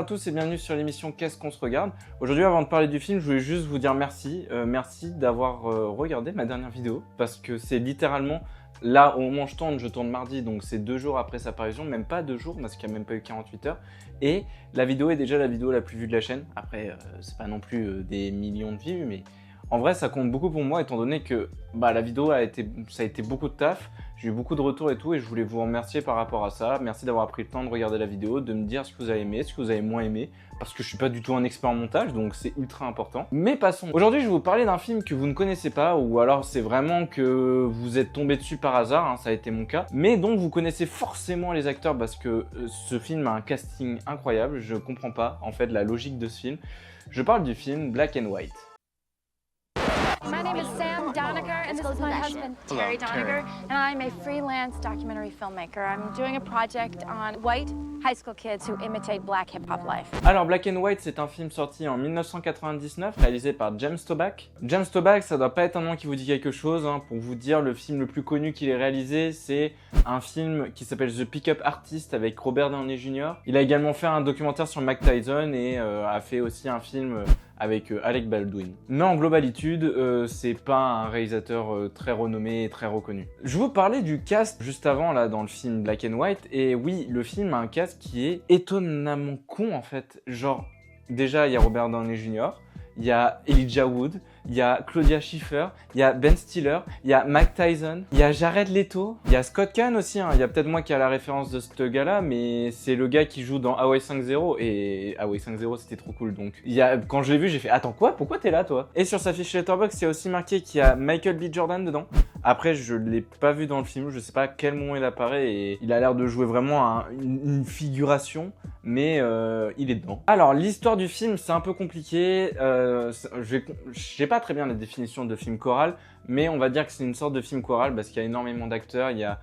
à tous et bienvenue sur l'émission Qu'est-ce qu'on se regarde. Aujourd'hui, avant de parler du film, je voulais juste vous dire merci. Merci d'avoir regardé ma dernière vidéo parce que c'est littéralement là au moment où je tourne mardi, donc c'est 2 jours après sa parution, même pas 2 jours parce qu'il n'y a même pas eu 48 heures. Et la vidéo est déjà la vidéo la plus vue de la chaîne. Après, c'est pas non plus des millions de vues, mais en vrai, ça compte beaucoup pour moi étant donné que la vidéo ça a été beaucoup de taf. J'ai eu beaucoup de retours et tout et je voulais vous remercier par rapport à ça. Merci d'avoir pris le temps de regarder la vidéo, de me dire ce que vous avez aimé, ce que vous avez moins aimé. Parce que je suis pas du tout un expert en montage, donc c'est ultra important. Mais passons. Aujourd'hui, je vais vous parler d'un film que vous ne connaissez pas, ou alors c'est vraiment que vous êtes tombé dessus par hasard, hein, ça a été mon cas. Mais dont vous connaissez forcément les acteurs parce que ce film a un casting incroyable. Je comprends pas, en fait, la logique de ce film. Je parle du film Black and White. My name is Sam Doniger, and this is my husband, Terry Doniger, and I'm a freelance documentary filmmaker. I'm doing a project on white high school kids who imitate black hip-hop life. Alors, Black and White, c'est un film sorti en 1999, réalisé par James Toback. James Toback, ça doit pas être un nom qui vous dit quelque chose, hein. Pour vous dire, le film le plus connu qu'il ait réalisé, c'est un film qui s'appelle The Pickup Artist avec Robert Downey Jr. Il a également fait un documentaire sur Mike Tyson et a fait aussi un film avec Alec Baldwin. Mais en globalitude, c'est pas un réalisateur très renommé et très reconnu. Je vous parlais du cast juste avant là dans le film Black and White, et oui, le film a un cast qui est étonnamment con en fait. Genre, déjà il y a Robert Downey Jr., il y a Elijah Wood, il y a Claudia Schiffer, il y a Ben Stiller, il y a Mike Tyson, il y a Jared Leto, il y a Scott Caan aussi, hein. Il y a peut-être moi qui a la référence de ce gars-là, mais c'est le gars qui joue dans Hawaii 5-0, et Hawaii 5-0 c'était trop cool, donc quand je l'ai vu j'ai fait « Attends quoi? Pourquoi t'es là toi ?» Et sur sa fiche Letterboxd, il y a aussi marqué qu'il y a Michael B. Jordan dedans. Après, je l'ai pas vu dans le film, je sais pas à quel moment il apparaît et il a l'air de jouer vraiment une figuration, mais il est dedans. Alors, l'histoire du film, c'est un peu compliqué. J'ai pas très bien la définition de film choral, mais on va dire que c'est une sorte de film choral parce qu'il y a énormément d'acteurs, il y a,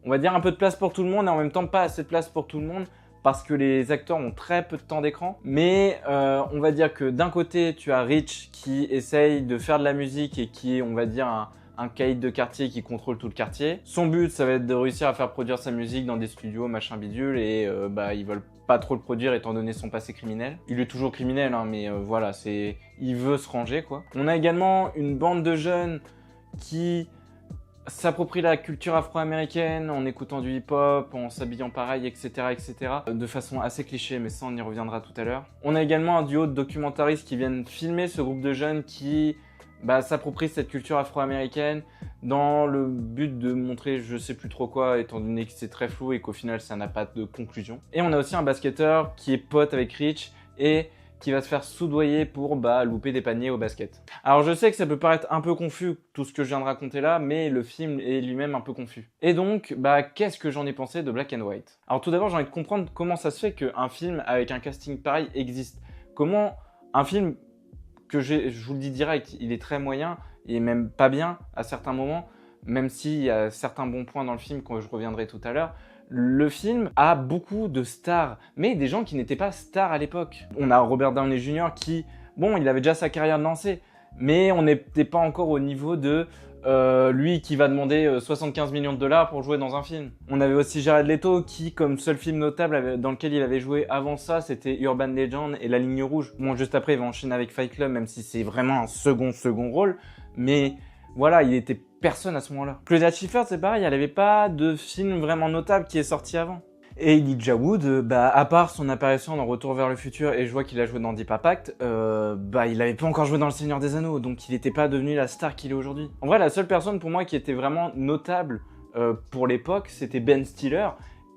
on va dire, un peu de place pour tout le monde et en même temps pas assez de place pour tout le monde parce que les acteurs ont très peu de temps d'écran. Mais on va dire que d'un côté, tu as Rich qui essaye de faire de la musique et qui est, on va dire, un caïd de quartier qui contrôle tout le quartier. Son but, ça va être de réussir à faire produire sa musique dans des studios, machin bidule, et ils veulent pas trop le produire étant donné son passé criminel. Il est toujours criminel, hein, mais voilà, il veut se ranger, quoi. On a également une bande de jeunes qui s'approprient la culture afro-américaine en écoutant du hip-hop, en s'habillant pareil, etc., etc. De façon assez cliché, mais ça, on y reviendra tout à l'heure. On a également un duo de documentaristes qui viennent filmer ce groupe de jeunes qui s'approprie cette culture afro-américaine dans le but de montrer je sais plus trop quoi étant donné que c'est très flou et qu'au final ça n'a pas de conclusion. Et on a aussi un basketteur qui est pote avec Rich et qui va se faire soudoyer pour louper des paniers au basket. Alors je sais que ça peut paraître un peu confus tout ce que je viens de raconter là, mais le film est lui-même un peu confus. Et donc, qu'est-ce que j'en ai pensé de Black and White? Alors tout d'abord j'ai envie de comprendre comment ça se fait qu'un film avec un casting pareil existe. Comment un film que je vous le dis direct, il est très moyen, et même pas bien à certains moments, même s'il y a certains bons points dans le film que je reviendrai tout à l'heure. Le film a beaucoup de stars, mais des gens qui n'étaient pas stars à l'époque. On a Robert Downey Jr. qui, bon, il avait déjà sa carrière lancée, mais on n'était pas encore au niveau de lui qui va demander 75 millions de dollars pour jouer dans un film. On avait aussi Jared Leto qui, comme seul film notable dans lequel il avait joué avant ça, c'était Urban Legend et La Ligne Rouge. Bon, juste après, il va enchaîner avec Fight Club, même si c'est vraiment un second rôle. Mais voilà, il était personne à ce moment-là. Claudia Schiffer, c'est pareil, elle avait pas de film vraiment notable qui est sorti avant. Et Elijah Wood, à part son apparition dans Retour vers le futur, et je vois qu'il a joué dans Deep Impact, il avait pas encore joué dans Le Seigneur des Anneaux, donc il était pas devenu la star qu'il est aujourd'hui. En vrai, la seule personne pour moi qui était vraiment notable pour l'époque, c'était Ben Stiller.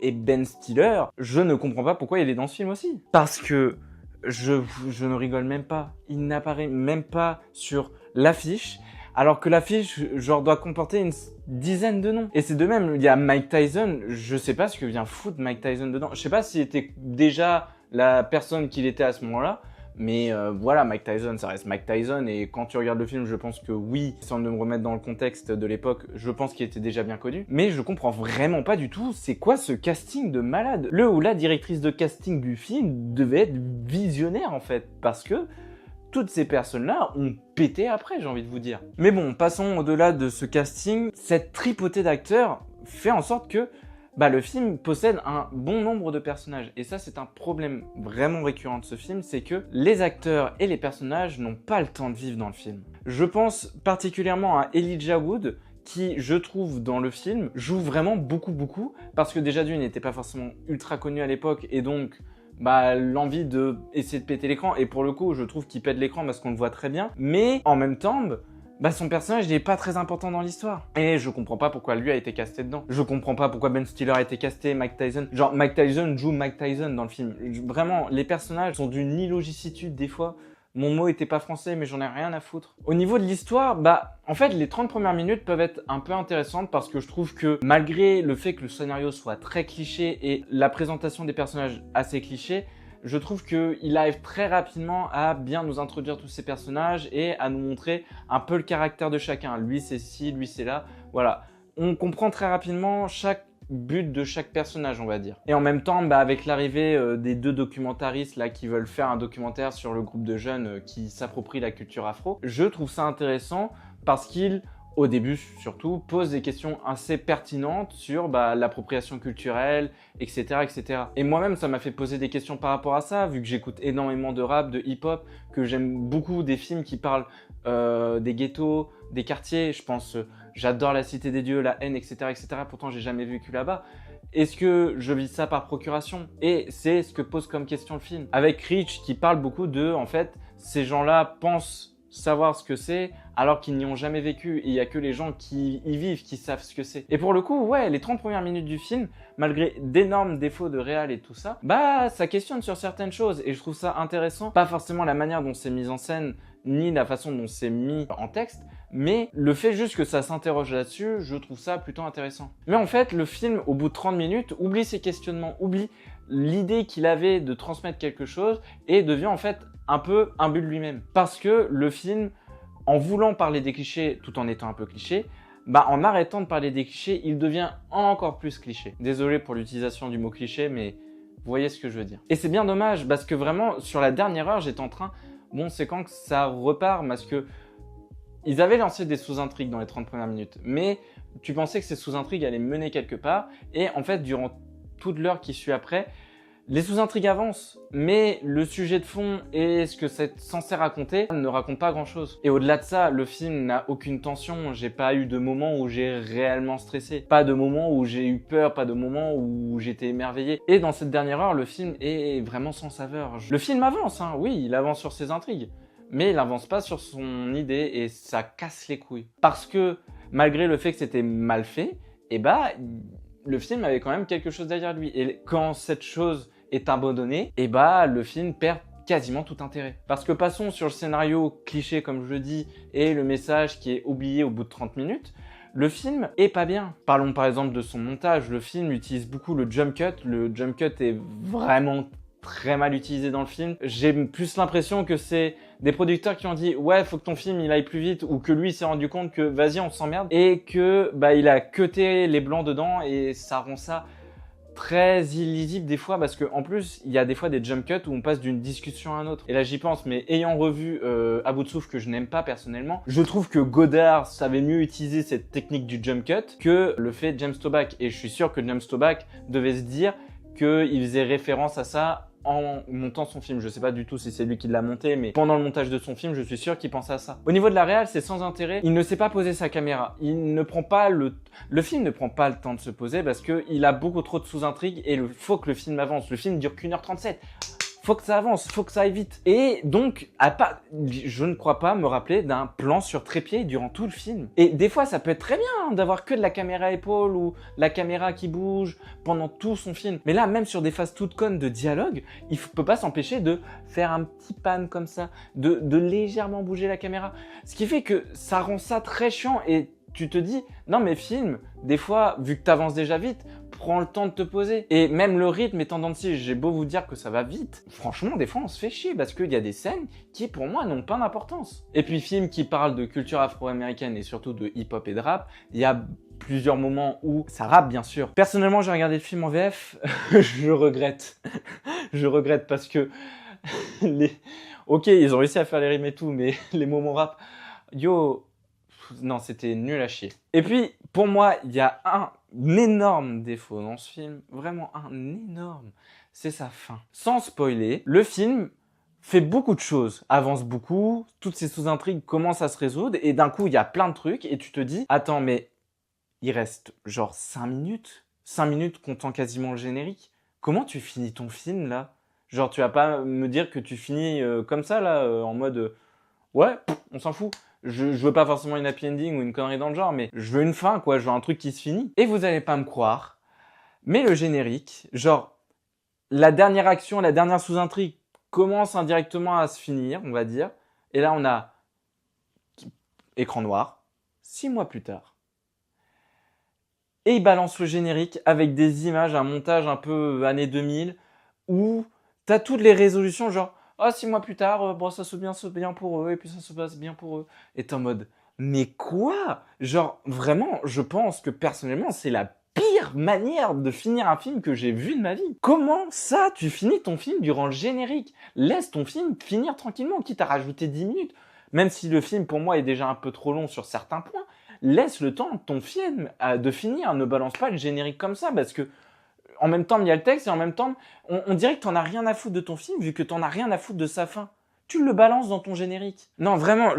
Et Ben Stiller, je ne comprends pas pourquoi il est dans ce film aussi. Parce que, je ne rigole même pas, il n'apparaît même pas sur l'affiche, alors que l'affiche, doit comporter une dizaine de noms. Et c'est de même, il y a Mike Tyson, je sais pas ce que vient foutre Mike Tyson dedans. Je sais pas s'il était déjà la personne qu'il était à ce moment-là, mais voilà, Mike Tyson, ça reste Mike Tyson, et quand tu regardes le film, je pense que oui, sans me remettre dans le contexte de l'époque, je pense qu'il était déjà bien connu. Mais je comprends vraiment pas du tout, c'est quoi ce casting de malade? Le ou la directrice de casting du film devait être visionnaire en fait, parce que toutes ces personnes-là ont pété après, j'ai envie de vous dire. Mais bon, passons au-delà de ce casting. Cette tripotée d'acteurs fait en sorte que bah le film possède un bon nombre de personnages. Et ça, c'est un problème vraiment récurrent de ce film, c'est que les acteurs et les personnages n'ont pas le temps de vivre dans le film. Je pense particulièrement à Elijah Wood, qui, je trouve, dans le film, joue vraiment beaucoup, parce que déjà d'une, il n'était pas forcément ultra connu à l'époque, et donc bah, l'envie de essayer de péter l'écran, et pour le coup, je trouve qu'il pète l'écran parce qu'on le voit très bien, mais en même temps, bah, son personnage n'est pas très important dans l'histoire. Et je comprends pas pourquoi lui a été casté dedans. Je comprends pas pourquoi Ben Stiller a été casté, Mike Tyson. Genre, Mike Tyson joue Mike Tyson dans le film. Vraiment, les personnages sont d'une illogicitude des fois. Mon mot était pas français, mais j'en ai rien à foutre. Au niveau de l'histoire, bah, en fait, les 30 premières minutes peuvent être un peu intéressantes parce que je trouve que malgré le fait que le scénario soit très cliché et la présentation des personnages assez cliché, je trouve qu'il arrive très rapidement à bien nous introduire tous ces personnages et à nous montrer un peu le caractère de chacun. Lui, c'est ci, lui, c'est là. Voilà. On comprend très rapidement chaque but de chaque personnage, on va dire. Et en même temps, bah, avec l'arrivée des deux documentaristes là qui veulent faire un documentaire sur le groupe de jeunes qui s'approprient la culture afro, je trouve ça intéressant parce qu'ils, au début surtout, posent des questions assez pertinentes sur bah, l'appropriation culturelle, etc., etc. Et moi-même, ça m'a fait poser des questions par rapport à ça, vu que j'écoute énormément de rap, de hip-hop, que j'aime beaucoup des films qui parlent des ghettos, des quartiers. Je pense, j'adore La Cité des Dieux, La Haine, etc., etc. Pourtant, j'ai jamais vécu là-bas. Est-ce que je vis ça par procuration? Et c'est ce que pose comme question le film. Avec Rich qui parle beaucoup de, en fait, ces gens-là pensent savoir ce que c'est alors qu'ils n'y ont jamais vécu et il n'y a que les gens qui y vivent qui savent ce que c'est. Et pour le coup, ouais, les 30 premières minutes du film, malgré d'énormes défauts de réal et tout ça, bah ça questionne sur certaines choses et je trouve ça intéressant. Pas forcément la manière dont c'est mis en scène ni la façon dont c'est mis en texte, mais le fait juste que ça s'interroge là-dessus, je trouve ça plutôt intéressant. Mais en fait, le film, au bout de 30 minutes, oublie ses questionnements, oublie l'idée qu'il avait de transmettre quelque chose et devient en fait un peu un but de lui-même. Parce que le film, en voulant parler des clichés tout en étant un peu cliché, bah en arrêtant de parler des clichés, il devient encore plus cliché. Désolé pour l'utilisation du mot cliché, mais vous voyez ce que je veux dire. Et c'est bien dommage parce que vraiment, sur la dernière heure, j'étais en train... Bon, c'est quand que ça repart parce que ils avaient lancé des sous-intrigues dans les 30 premières minutes, mais tu pensais que ces sous-intrigues allaient mener quelque part, et en fait, durant toute l'heure qui suit après, les sous-intrigues avancent, mais le sujet de fond et ce que c'est censé raconter ne raconte pas grand-chose. Et au-delà de ça, le film n'a aucune tension, j'ai pas eu de moment où j'ai réellement stressé, pas de moment où j'ai eu peur, pas de moment où j'étais émerveillé. Et dans cette dernière heure, le film est vraiment sans saveur. Le film avance, hein, oui, il avance sur ses intrigues, mais il avance pas sur son idée et ça casse les couilles. Parce que, malgré le fait que c'était mal fait, et bah, le film avait quand même quelque chose derrière lui. Et quand cette chose est abandonnée, et bah, le film perd quasiment tout intérêt. Parce que passons sur le scénario cliché, comme je le dis, et le message qui est oublié au bout de 30 minutes, le film est pas bien. Parlons par exemple de son montage. Le film utilise beaucoup le jump cut. Le jump cut est vraiment très mal utilisé dans le film. J'ai plus l'impression que c'est des producteurs qui ont dit ouais, faut que ton film il aille plus vite, ou que lui s'est rendu compte que vas-y on s'emmerde et que bah il a cuté les blancs dedans et ça rend ça très illisible des fois parce que en plus il y a des fois des jump cuts où on passe d'une discussion à une autre. Et là j'y pense, mais ayant revu À bout de souffle que je n'aime pas personnellement, je trouve que Godard savait mieux utiliser cette technique du jump cut que le fait James Toback. Et je suis sûr que James Toback devait se dire qu'il faisait référence à ça en montant son film. Je sais pas du tout si c'est lui qui l'a monté, mais pendant le montage de son film, je suis sûr qu'il pensait à ça. Au niveau de la réal, c'est sans intérêt. Il ne sait pas poser sa caméra. Il ne prend pas le film ne prend pas le temps de se poser parce que il a beaucoup trop de sous-intrigues et il faut que le film avance. Le film dure qu'1h37. Faut que ça avance, faut que ça aille vite. Et donc, je ne crois pas me rappeler d'un plan sur trépied durant tout le film. Et des fois, ça peut être très bien hein, d'avoir que de la caméra à épaule ou la caméra qui bouge pendant tout son film. Mais là, même sur des phases toutes connes de dialogue, il ne peut pas s'empêcher de faire un petit pan comme ça, de légèrement bouger la caméra. Ce qui fait que ça rend ça très chiant et tu te dis, non mais film, des fois, vu que t'avances déjà vite, prends le temps de te poser. Et même le rythme étant dans le style, j'ai beau vous dire que ça va vite, franchement, des fois, on se fait chier parce qu'il y a des scènes qui, pour moi, n'ont pas d'importance. Et puis, film qui parle de culture afro-américaine et surtout de hip-hop et de rap, il y a plusieurs moments où ça rappe, bien sûr. Personnellement, j'ai regardé le film en VF, je regrette. Je regrette parce que Ok, ils ont réussi à faire les rimes et tout, mais les moments rap, yo... Non, c'était nul à chier. Et puis, pour moi, il y a un énorme défaut dans ce film, vraiment un énorme, c'est sa fin. Sans spoiler, le film fait beaucoup de choses, avance beaucoup, toutes ces sous-intrigues commencent à se résoudre, et d'un coup, il y a plein de trucs, et tu te dis, attends, mais il reste genre 5 minutes 5 minutes comptant quasiment le générique. Comment tu finis ton film, là? Genre, tu vas pas me dire que tu finis comme ça, là, en mode... ouais, on s'en fout. Je veux pas forcément une happy ending ou une connerie dans le genre, mais je veux une fin, quoi. Je veux un truc qui se finit. Et vous allez pas me croire, mais le générique, genre, la dernière action, la dernière sous-intrigue commence indirectement à se finir, on va dire. Et là, on a écran noir, 6 mois plus tard. Et il balance le générique avec des images, un montage un peu années 2000, où t'as toutes les résolutions, genre, oh, 6 mois plus tard, bon, ça se passe bien pour eux, et puis ça se passe bien pour eux. Et t'es en mode, mais quoi? Genre, vraiment, je pense que personnellement, c'est la pire manière de finir un film que j'ai vu de ma vie. Comment ça, tu finis ton film durant le générique? Laisse ton film finir tranquillement, quitte à rajouter 10 minutes. Même si le film, pour moi, est déjà un peu trop long sur certains points, laisse le temps de ton film de finir. Ne balance pas le générique comme ça, parce que en même temps, il y a le texte, et en même temps, on dirait que t'en as rien à foutre de ton film, vu que t'en as rien à foutre de sa fin. Tu le balances dans ton générique. Non, vraiment,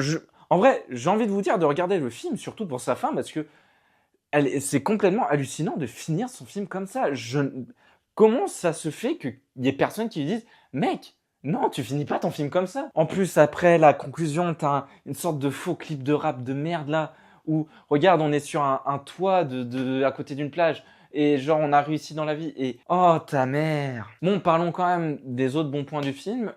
en vrai, j'ai envie de vous dire de regarder le film, surtout pour sa fin, parce que c'est complètement hallucinant de finir son film comme ça. Comment ça se fait qu'il y ait personne qui lui dise « Mec, non, tu finis pas ton film comme ça !» En plus, après la conclusion, t'as une sorte de faux clip de rap de merde, là, où, regarde, on est sur un toit à côté d'une plage, et genre, on a réussi dans la vie, et oh, ta mère. Bon, parlons quand même des autres bons points du film.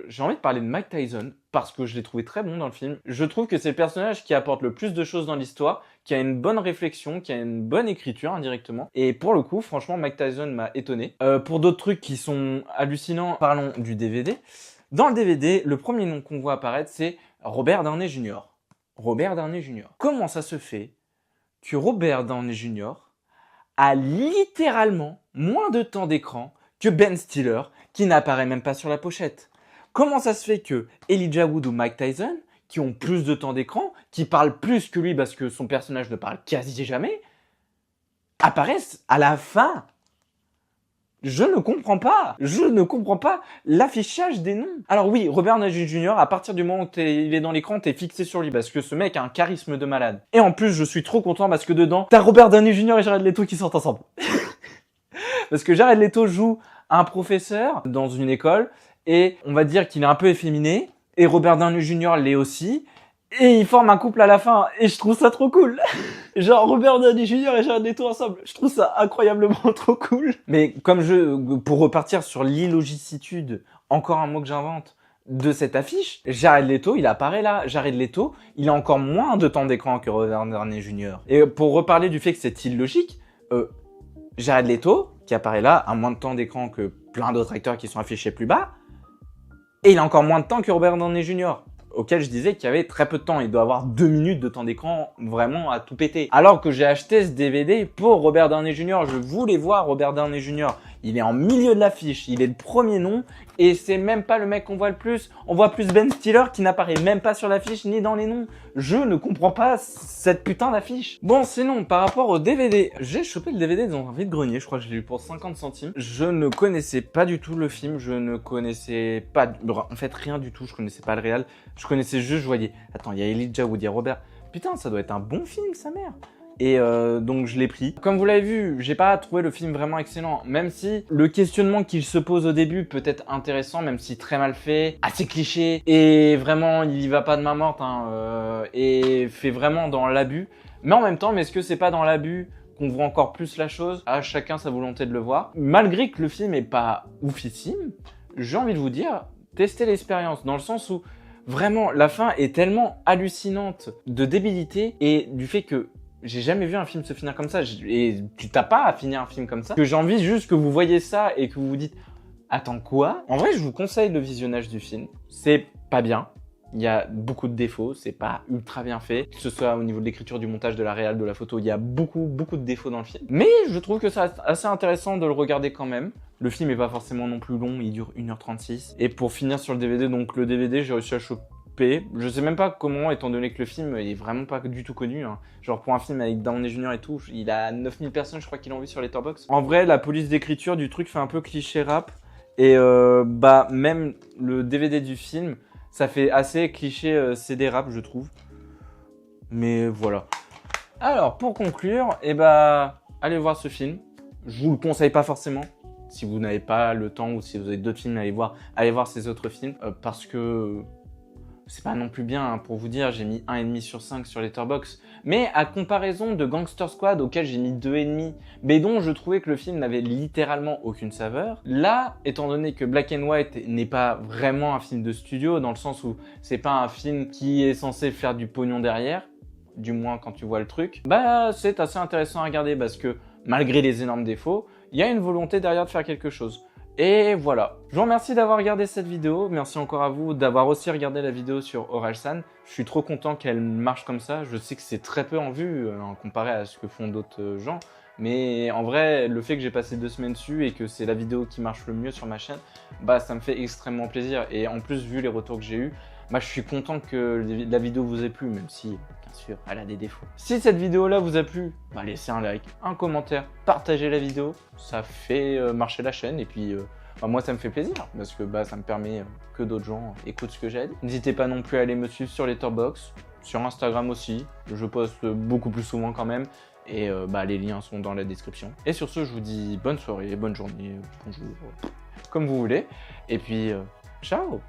J'ai envie de parler de Mike Tyson, parce que je l'ai trouvé très bon dans le film. Je trouve que c'est le personnage qui apporte le plus de choses dans l'histoire, qui a une bonne réflexion, qui a une bonne écriture indirectement. Et pour le coup, franchement, Mike Tyson m'a étonné. Pour d'autres trucs qui sont hallucinants, parlons du DVD. Dans le DVD, le premier nom qu'on voit apparaître, c'est Robert Downey Jr. Robert Downey Jr. Comment ça se fait que Robert Downey Jr. a littéralement moins de temps d'écran que Ben Stiller, qui n'apparaît même pas sur la pochette? Comment ça se fait que Elijah Wood ou Mike Tyson, qui ont plus de temps d'écran, qui parlent plus que lui parce que son personnage ne parle quasi jamais, apparaissent à la fin? Je ne comprends pas. Je ne comprends pas l'affichage des noms. Alors oui, Robert Downey Jr., à partir du moment où il est dans l'écran, t'es fixé sur lui parce que ce mec a un charisme de malade. Et en plus, je suis trop content parce que dedans, t'as Robert Downey Jr. et Jared Leto qui sortent ensemble. Parce que Jared Leto joue un professeur dans une école et on va dire qu'il est un peu efféminé. Et Robert Downey Jr. l'est aussi. Et ils forment un couple à la fin, et je trouve ça trop cool. Genre Robert Downey Jr. et Jared Leto ensemble, je trouve ça incroyablement trop cool. Mais pour repartir sur l'illogicitude, encore un mot que j'invente, de cette affiche, Jared Leto, il apparaît là. Jared Leto, il a encore moins de temps d'écran que Robert Downey Jr. Et pour reparler du fait que c'est illogique, Jared Leto, qui apparaît là, a moins de temps d'écran que plein d'autres acteurs qui sont affichés plus bas, et il a encore moins de temps que Robert Downey Jr., auquel je disais qu'il y avait très peu de temps. Il doit avoir 2 minutes de temps d'écran vraiment à tout péter. Alors que j'ai acheté ce DVD pour Robert Downey Jr. Je voulais voir Robert Downey Jr. Il est en milieu de l'affiche, il est le premier nom, et c'est même pas le mec qu'on voit le plus. On voit plus Ben Stiller qui n'apparaît même pas sur l'affiche ni dans les noms. Je ne comprends pas cette putain d'affiche. Bon, sinon, par rapport au DVD, j'ai chopé le DVD dans un vide-grenier, je crois que je l'ai eu pour 50 centimes. Je ne connaissais pas du tout le film, je ne connaissais pas, en fait rien du tout, je connaissais pas le réal. Je connaissais juste, je voyais, attends, il y a Elijah Wood, il y a Robert. Putain, ça doit être un bon film, sa mère. Et donc je l'ai pris. Comme vous l'avez vu, j'ai pas trouvé le film vraiment excellent, même si le questionnement qu'il se pose au début peut être intéressant, même si très mal fait, assez cliché, et vraiment il y va pas de main morte, et fait vraiment dans l'abus. Mais en même temps, est-ce que c'est pas dans l'abus qu'on voit encore plus la chose? À chacun sa volonté de le voir. Malgré que le film est pas oufissime, j'ai envie de vous dire, testez l'expérience, dans le sens où vraiment la fin est tellement hallucinante de débilité et du fait que j'ai jamais vu un film se finir comme ça, et tu t'as pas à finir un film comme ça, que j'ai envie juste que vous voyez ça et que vous vous dites « Attends, quoi ?» En vrai, je vous conseille le visionnage du film. C'est pas bien, il y a beaucoup de défauts, c'est pas ultra bien fait, que ce soit au niveau de l'écriture, du montage, de la réal, de la photo, il y a beaucoup de défauts dans le film. Mais je trouve que c'est assez intéressant de le regarder quand même. Le film est pas forcément non plus long, il dure 1h36. Et pour finir sur le DVD, donc le DVD, j'ai réussi à choper paix. Je sais même pas comment, étant donné que le film est vraiment pas du tout connu. Hein. Genre pour un film avec Downey Jr. et tout, il a 9000 personnes, je crois, qui l'ont vu sur Letterboxd. En vrai, la police d'écriture du truc fait un peu cliché rap. Et bah même le DVD du film, ça fait assez cliché CD rap, je trouve. Mais voilà. Alors, pour conclure, allez voir ce film. Je vous le conseille pas forcément. Si vous n'avez pas le temps ou si vous avez d'autres films à aller voir ces autres films. Parce que c'est pas non plus bien, hein, pour vous dire, j'ai mis 1,5 sur 5 sur Letterboxd. Mais à comparaison de Gangster Squad, auquel j'ai mis 2,5, mais dont je trouvais que le film n'avait littéralement aucune saveur, là, étant donné que Black and White n'est pas vraiment un film de studio, dans le sens où c'est pas un film qui est censé faire du pognon derrière, du moins quand tu vois le truc, bah c'est assez intéressant à regarder parce que malgré les énormes défauts, il y a une volonté derrière de faire quelque chose. Et voilà. Je vous remercie d'avoir regardé cette vidéo. Merci encore à vous d'avoir aussi regardé la vidéo sur Orelsan. Je suis trop content qu'elle marche comme ça. Je sais que c'est très peu en vue comparé à ce que font d'autres gens. Mais en vrai, le fait que j'ai passé 2 semaines dessus et que c'est la vidéo qui marche le mieux sur ma chaîne, bah ça me fait extrêmement plaisir. Et en plus, vu les retours que j'ai eus, bah, je suis content que la vidéo vous ait plu, même si, bien sûr, elle a des défauts. Si cette vidéo-là vous a plu, bah, laissez un like, un commentaire, partagez la vidéo. Ça fait marcher la chaîne et puis bah, moi, ça me fait plaisir parce que bah, ça me permet que d'autres gens écoutent ce que j'ai à dire. N'hésitez pas non plus à aller me suivre sur Letterboxd, sur Instagram aussi. Je poste beaucoup plus souvent quand même. Et bah, les liens sont dans la description. Et sur ce, je vous dis bonne soirée, bonne journée, bonjour, comme vous voulez. Et puis, ciao!